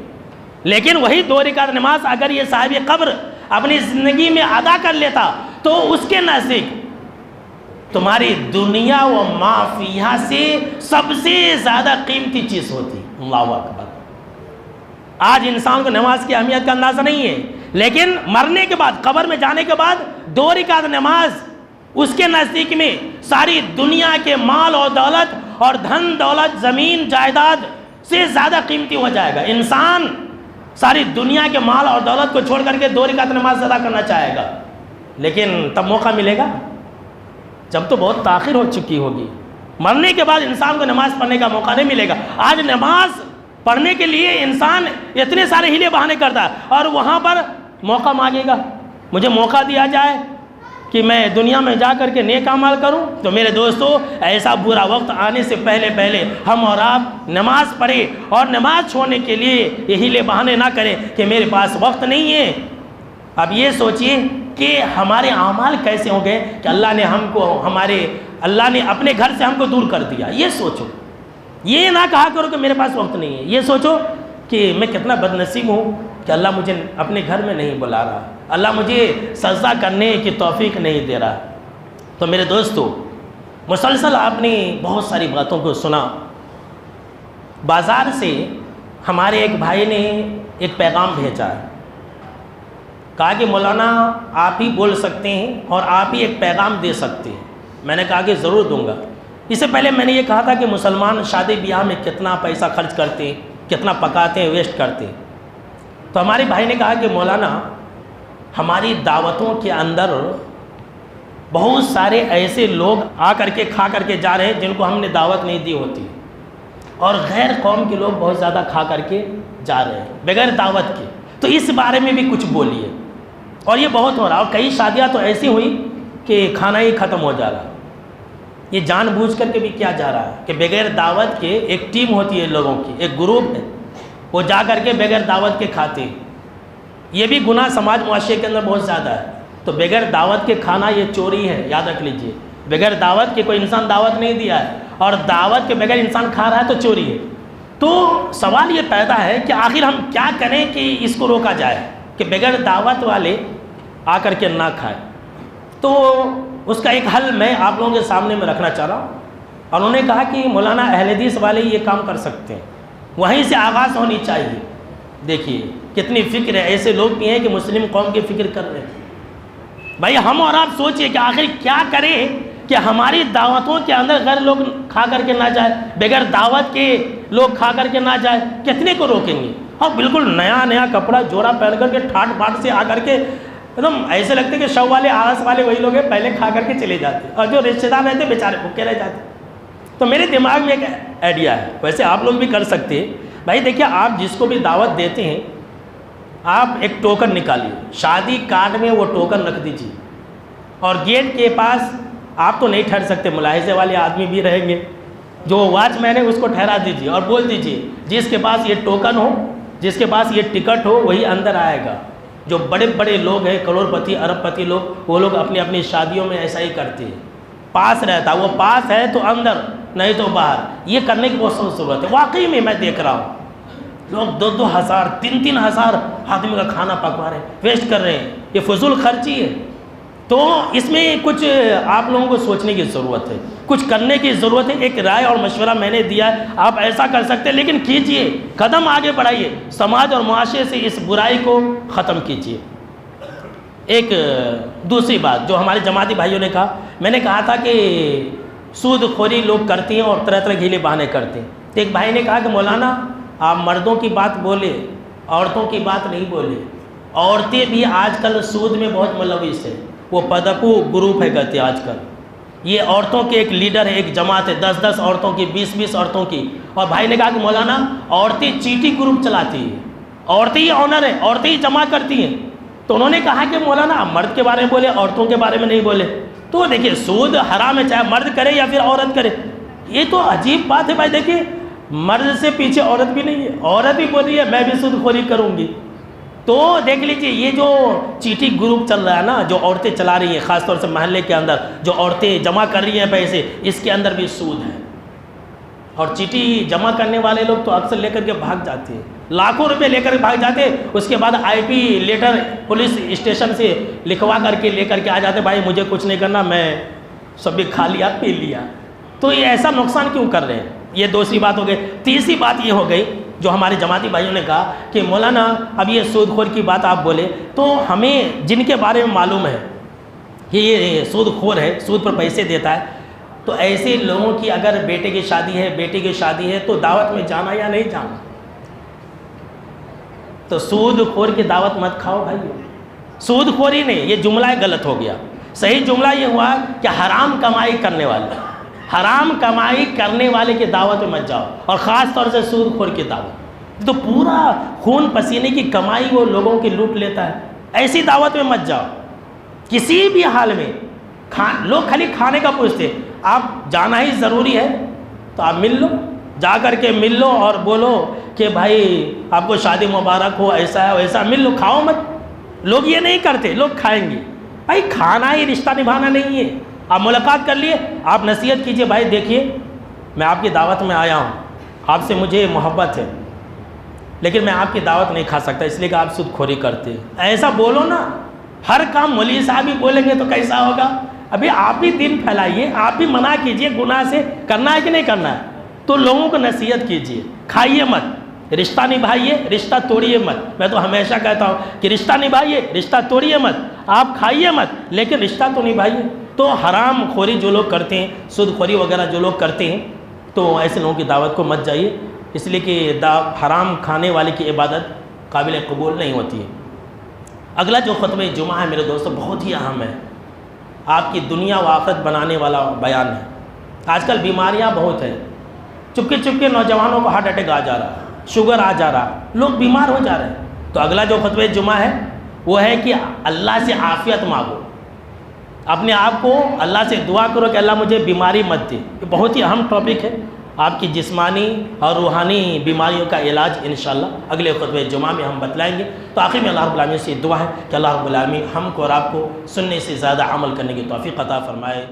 لیکن وہی 2 رکعت نماز اگر یہ صاحب قبر اپنی زندگی میں ادا کر لیتا تو اس کے نزدیک تمہاری دنیا و ما فیہا سے سب سے زیادہ قیمتی چیز ہوتی. اللہ اکبر. آج انسان کو نماز کی اہمیت کا اندازہ نہیں ہے، لیکن مرنے کے بعد، قبر میں جانے کے بعد 2 رکعت نماز اس کے نزدیک میں ساری دنیا کے مال و دولت اور دھن دولت، زمین جائیداد سے زیادہ قیمتی ہو جائے گا. انسان ساری دنیا کے مال اور دولت کو چھوڑ کر کے 2 رکعت نماز ادا کرنا چاہے گا، لیکن تب موقع ملے گا جب تو بہت تاخیر ہو چکی ہوگی. مرنے کے بعد انسان کو نماز پڑھنے کا موقع نہیں ملے گا. آج نماز پڑھنے کے لیے انسان اتنے سارے ہیلے بہانے کرتا ہے، اور وہاں پر موقع مانگے گا. مجھے موقع دیا جائے کہ میں دنیا میں جا کر کے نیک اعمال کروں. تو میرے دوستو، ایسا برا وقت آنے سے پہلے ہم اور آپ نماز پڑھیں، اور نماز چھوڑنے کے لیے یہ ہیلے بہانے نہ کریں کہ میرے پاس وقت نہیں ہے. اب یہ سوچئے کہ ہمارے اعمال کیسے ہوں گے کہ اللہ نے اپنے گھر سے ہم کو دور کر دیا. یہ سوچو، یہ نہ کہا کرو کہ میرے پاس وقت نہیں ہے. یہ سوچو کہ میں کتنا بد نصیب ہوں کہ اللہ مجھے اپنے گھر میں نہیں بلا رہا، اللہ مجھے سجدہ کرنے کی توفیق نہیں دے رہا. تو میرے دوستو، مسلسل آپ نے بہت ساری باتوں کو سنا. بازار سے ہمارے ایک بھائی نے ایک پیغام بھیجا ہے، کہا کہ مولانا آپ ہی بول سکتے ہیں اور آپ ہی ایک پیغام دے سکتے ہیں. میں نے کہا کہ ضرور دوں گا. اس سے پہلے میں نے یہ کہا تھا کہ مسلمان شادی بیاہ میں کتنا پیسہ خرچ کرتے ہیں، کتنا پکاتے ہیں، ویسٹ کرتے ہیں. تو ہمارے بھائی نے کہا کہ مولانا ہماری دعوتوں کے اندر بہت سارے ایسے لوگ آ کر کے کھا کر کے جا رہے ہیں جن کو ہم نے دعوت نہیں دی ہوتی، اور غیر قوم کے لوگ بہت زیادہ کھا کر کے جا رہے ہیں بغیر دعوت کے. تو اس بارے میں بھی کچھ بولیے. اور یہ بہت ہو رہا، اور کئی شادیاں تو ایسی ہوئی کہ کھانا ہی ختم ہو جا رہا. یہ جان بوجھ کر کے بھی کیا جا رہا ہے کہ بغیر دعوت کے ایک ٹیم ہوتی ہے لوگوں کی، ایک گروپ ہے، وہ جا کر کے بغیر دعوت کے کھاتے ہیں. یہ بھی گناہ سماج معاشرے کے اندر بہت زیادہ ہے. تو بغیر دعوت کے کھانا یہ چوری ہے، یاد رکھ لیجئے. بغیر دعوت کے کوئی انسان دعوت نہیں دیا ہے، اور دعوت کے بغیر انسان کھا رہا ہے تو چوری ہے. تو سوال یہ پیدا ہے کہ آخر ہم کیا کریں کہ اس کو روکا جائے کہ بغیر دعوت والے آ کر کے نہ کھائیں. تو اس کا ایک حل میں آپ لوگوں کے سامنے میں رکھنا چاہ رہا ہوں. اور انہوں نے کہا کہ مولانا اہل حدیث والے یہ کام کر سکتے ہیں، وہیں سے آغاز ہونی چاہیے. دیکھیے کتنی فکر ہے، ایسے لوگ بھی ہیں کہ مسلم قوم کی فکر کر رہے ہیں. بھائی ہم اور آپ سوچئے کہ آخر کیا کریں کہ ہماری دعوتوں کے اندر غیر لوگ کھا کر کے نہ جائے، بغیر دعوت کے لوگ کھا کر کے نہ جائے. کتنے کو روکیں گے؟ اور بالکل نیا کپڑا جوڑا پہن کر کے ٹھاٹ پاٹ سے آ کر کے ایک دم ایسے لگتے کہ شو والے آرس والے وہی لوگ ہیں، پہلے کھا کر کے چلے جاتے، اور جو رشتہ دار رہتے بیچارے بھوکے رہ جاتے. تو میرے دماغ میں ایک آئیڈیا ہے، ویسے آپ لوگ بھی کر سکتے ہیں. بھائی دیکھیے، آپ جس کو بھی دعوت دیتے ہیں آپ ایک ٹوکن نکالیے، شادی کارڈ میں وہ ٹوکن رکھ دیجیے، اور گیٹ کے پاس آپ تو نہیں ٹھہر سکتے، ملاحظے والے آدمی بھی رہیں گے، جو واچ مین ہے اس کو ٹھہرا دیجیے اور بول دیجیے جس کے پاس یہ ٹوکن ہو، جس کے پاس یہ ٹکٹ ہو وہی اندر آئے گا. جو بڑے بڑے لوگ ہیں، کروڑ پتی ارب پتی لوگ، وہ لوگ اپنی اپنی شادیوں میں ایسا ہی کرتے ہیں. پاس رہتا، وہ پاس ہے تو اندر، نہیں تو باہر. یہ کرنے کی بہت ضرورت ہے. واقعی میں دیکھ رہا ہوں لوگ 2-2 ہزار 3-3 ہزار آدمی کا کھانا پکوا رہے ہیں، ویسٹ کر رہے ہیں. یہ فضول خرچی ہے. تو اس میں کچھ آپ لوگوں کو سوچنے کی ضرورت ہے، کچھ کرنے کی ضرورت ہے. ایک رائے اور مشورہ میں نے دیا ہے، آپ ایسا کر سکتے ہیں، لیکن کیجئے، قدم آگے بڑھائیے، سماج اور معاشرے سے اس برائی کو ختم کیجئے. ایک دوسری بات جو ہمارے جماعتی بھائیوں نے کہا، میں نے کہا تھا کہ سود خوری لوگ کرتے ہیں اور طرح طرح ہیلے بہانے کرتے ہیں. تو ایک بھائی نے کہا کہ مولانا آپ مردوں کی بات بولے، عورتوں کی بات نہیں بولے. عورتیں بھی آج کل سود میں بہت ملوث ہیں. وہ پدکو گروپ ہے کہتے ہیں آج کل. یہ عورتوں کے ایک لیڈر ہے، ایک جماعت ہے، 10-10 عورتوں کی، 20-20 عورتوں کی. اور بھائی نے کہا کہ مولانا عورتیں چیٹی گروپ چلاتی ہیں، عورتیں ہی آنر ہیں، عورتیں ہی جمع کرتی ہیں. تو انہوں نے کہا کہ مولانا مرد کے بارے میں بولے، عورتوں کے بارے میں نہیں بولے. تو دیکھیے سود حرام ہے، چاہے مرد کرے یا پھر عورت کرے. یہ تو عجیب بات ہے بھائی. دیکھیے مرد سے پیچھے عورت بھی نہیں ہے، عورت بھی بول رہی ہے میں بھی سود خوری کروں گی. تو دیکھ لیجئے یہ جو چیٹی گروپ چل رہا ہے نا، جو عورتیں چلا رہی ہیں، خاص طور سے محلے کے اندر جو عورتیں جمع کر رہی ہیں پیسے، اس کے اندر بھی سود ہے. اور چیٹی جمع کرنے والے لوگ تو اکثر لے کر کے بھاگ جاتے ہیں، لاکھوں روپے لے کر بھاگ جاتے ہیں. اس کے بعد IP لیٹر پولیس اسٹیشن سے لکھوا کر کے لے کر کے آ جاتے، بھائی مجھے کچھ نہیں کرنا، میں سب بھی کھا لیا پی لیا، تو یہ ایسا نقصان کیوں کر رہے ہیں؟ یہ دوسری بات ہو گئی۔ تیسری بات یہ ہو گئی جو ہمارے جماعتی بھائیوں نے کہا کہ مولانا اب یہ سود خور کی بات آپ بولے، تو ہمیں جن کے بارے میں معلوم ہے کہ یہ سود خور ہے، سود پر پیسے دیتا ہے، تو ایسے لوگوں کی اگر بیٹے کی شادی ہے، بیٹی کی شادی ہے، تو دعوت میں جانا یا نہیں جانا؟ تو سود خور کی دعوت مت کھاؤ بھائی، سود خور ہی نہیں، یہ جملہ غلط ہو گیا۔ صحیح جملہ یہ ہوا کہ حرام کمائی کرنے والے، حرام کمائی کرنے والے کی دعوت میں مت جاؤ، اور خاص طور سے سود خور کی دعوت، تو پورا خون پسینے کی کمائی وہ لوگوں کی لوٹ لیتا ہے، ایسی دعوت میں مت جاؤ کسی بھی حال میں۔ لوگ خالی کھانے کا پوچھتے، آپ جانا ہی ضروری ہے تو آپ مل لو، جا کر کے مل لو اور بولو کہ بھائی آپ کو شادی مبارک ہو، ایسا ہے ویسا، مل لو، کھاؤ مت۔ لوگ یہ نہیں کرتے، لوگ کھائیں گے۔ بھائی کھانا ہی رشتہ نبھانا نہیں ہے۔ آپ ملاقات کر لیے، آپ نصیحت کیجئے، بھائی دیکھیے میں آپ کی دعوت میں آیا ہوں، آپ سے مجھے محبت ہے، لیکن میں آپ کی دعوت نہیں کھا سکتا اس لیے کہ آپ سود خوری کرتے، ایسا بولو نا۔ ہر کام مولوی صاحب ہی بولیں گے تو کیسا ہوگا؟ ابھی آپ بھی دین پھیلائیے، آپ بھی منع کیجئے گناہ سے، کرنا ہے کہ نہیں کرنا ہے؟ تو لوگوں کو نصیحت کیجئے، کھائیے مت، رشتہ نبھائیے، رشتہ توڑیے مت۔ میں تو ہمیشہ کہتا ہوں کہ رشتہ نبھائیے، رشتہ توڑیے مت، آپ کھائیے مت لیکن رشتہ تو نبھائیے۔ تو حرام خوری جو لوگ کرتے ہیں، سود خوری وغیرہ جو لوگ کرتے ہیں، تو ایسے لوگوں کی دعوت کو مت جائیے، اس لیے کہ حرام کھانے والے کی عبادت قابل قبول نہیں ہوتی ہے۔ اگلا جو خطبہ جمعہ ہے میرے دوستو بہت ہی اہم ہے، آپ کی دنیا و آخرت بنانے والا بیان ہے۔ آج کل بیماریاں بہت ہیں، چپکے نوجوانوں کو ہارٹ اٹیک آ جا رہا ہے، شوگر آ جا رہا، لوگ بیمار ہو جا رہے ہیں۔ تو اگلا جو خطبہ جمعہ ہے وہ ہے کہ اللہ سے عافیت مانگو، اپنے آپ کو اللہ سے دعا کرو کہ اللہ مجھے بیماری مت دے۔ یہ بہت ہی اہم ٹاپک ہے، آپ کی جسمانی اور روحانی بیماریوں کا علاج انشاءاللہ اگلے خطبہ جمعہ میں ہم بتلائیں گے۔ تو آخر میں اللہ رب العالمین سے دعا ہے کہ اللہ رب العالمین ہم کو اور آپ کو سننے سے زیادہ عمل کرنے کی توفیق عطا فرمائے۔